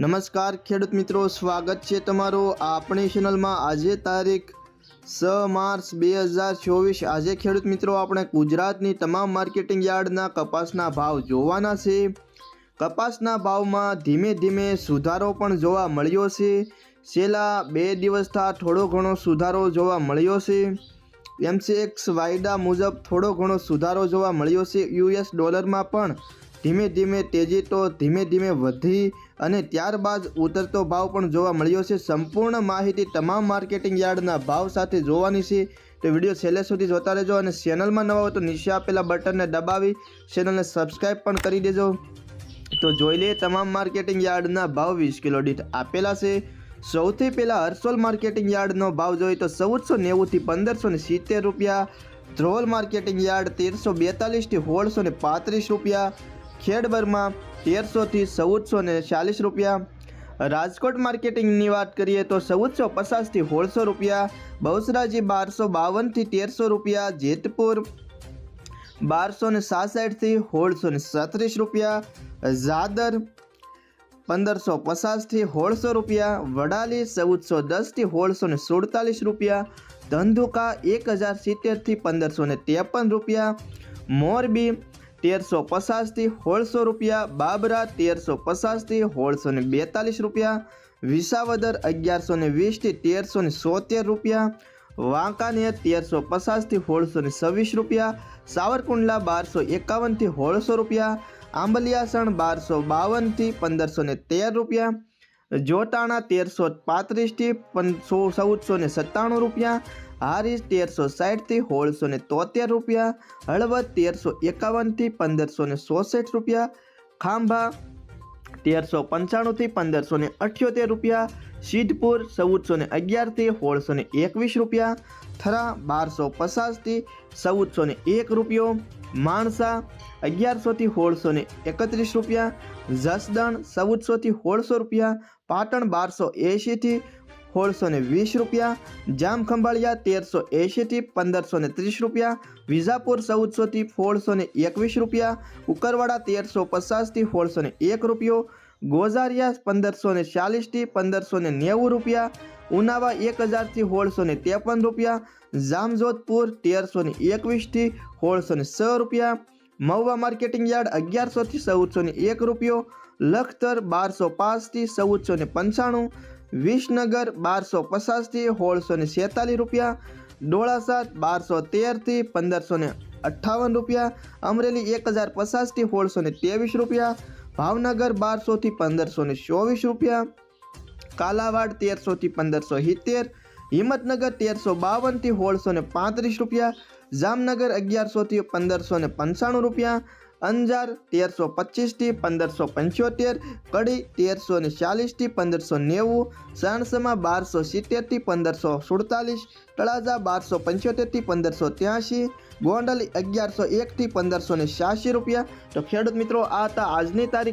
નમસ્કાર ખેડૂત મિત્રો, સ્વાગત છે તમારું આપણી ચેનલમાં। આજે તારીખ 6 માર્ચ 2024। આજે ખેડૂત મિત્રો આપણે ગુજરાતની તમામ માર્કેટિંગ યાર્ડના કપાસના ભાવ જોવાના છે। કપાસના ભાવમાં ધીમે ધીમે સુધારો પણ જોવા મળ્યો છે। છેલ્લા 2 દિવસથી થોડો ઘણો સુધારો જોવા મળ્યો છે। MCX વાયદા મુજબ થોડો ઘણો સુધારો જોવા મળ્યો છે। US ડોલરમાં પણ ધીમે ધીમે તેજી તો ધીમે ધીમે વધી અને ત્યારબાદ ઉતરતો ભાવ પણ જોવા મળ્યો છે। સંપૂર્ણ માહિતી તમામ માર્કેટિંગ યાર્ડના ભાવ સાથે જોવાની છે, તો વિડીયો છેલ્લે સુધી જોતા રહેજો અને ચેનલમાં નવા હોય તો નીચે આપેલા બટનને દબાવી ચેનલને સબસ્ક્રાઈબ પણ કરી દેજો। તો જોઈ લઈએ તમામ માર્કેટિંગ યાર્ડના ભાવ 20 કિલો દીઠ આપેલા છે। સૌથી પહેલાં હરસોલ માર્કેટિંગ યાર્ડનો ભાવ જોઈએ તો 1490 થી 1570 રૂપિયા। ધ્રોલ માર્કેટિંગ યાર્ડ 1342 થી 1635 રૂપિયા। ખેડબરમાં 1300 થી 1440 રૂપિયા। રાજકોટ માર્કેટિંગની વાત કરીએ તો 1450 થી 1600 રૂપિયા। બહુચરાજી 1252 થી 1300 રૂપિયા। જેતપુર 1266 થી 1637 રૂપિયા। ઝાદર 1550 થી 1600 રૂપિયા। વડાલી 1410 થી 1647 રૂપિયા। ધંધુકા 1070 થી 1553 રૂપિયા। મોરબી 1350 થી 1600 રૂપિયા। બાબરા 1350 થી 1642 રૂપિયા। વિસાવદર 1120 થી 1377 રૂપિયા। વાંકાનેર 1350 થી 1626 રૂપિયા। સાવરકુંડલા 1251 થી 1600 રૂપિયા। આંબલિયાસણ 1252 થી 1513 રૂપિયા। જોટાણા 1335 થી 1497 રૂપિયા। હારીજ 1360 થી 1673 રૂપિયા। હળવદ 1351 થી 1566 રૂપિયા। ખાંભા 1395 થી 1578 રૂપિયા। સિદ્ધપુર 1411 થી 1621 રૂપિયા। થરા 1250 થી 1401 રૂપિયો। માણસા 1100 થી 1631 રૂપિયા। જસદણ 1400 થી 1600 રૂપિયા। પાટણ 1280 થી 1620 રૂપિયા। જામખંભાળિયા 1380 થી 1530 રૂપિયા। વિજાપુર 1400 થી 1621 રૂપિયા। ઉકરવાડા 1350 થી 1601 રૂપિયો। ગોઝારિયા 1540 થી 1590 રૂપિયા। ઉનાવા 1000 થી 1653 રૂપિયા। જામજોધપુર 1321 થી 1606 રૂપિયા। મહુવા માર્કેટિંગ યાર્ડ 1100 થી 1401 રૂપિયો। લખતર 1205 થી 1495। વિસનગર 1250 થી 1646 રૂપિયા। ડોળાસા 1213 થી 1558 રૂપિયા। અમરેલી 1050 થી 1623 રૂપિયા। ભાવનગર 1200 થી 1524 રૂપિયા। કાલાવાડ 1300 થી 1570। હિંમતનગર 1352 થી 1635 રૂપિયા। જામનગર 1100 થી 1595 રૂપિયા। અંજાર 1325 થી 1575। કડી 1340 થી 1590। સાણસમા 1270 થી 1547। તળાજા 1275 થી 1583। ગોંડલ 1101 થી 1586 રૂપિયા। તો ખેડૂત મિત્રો, આ હતા આજની તારીખ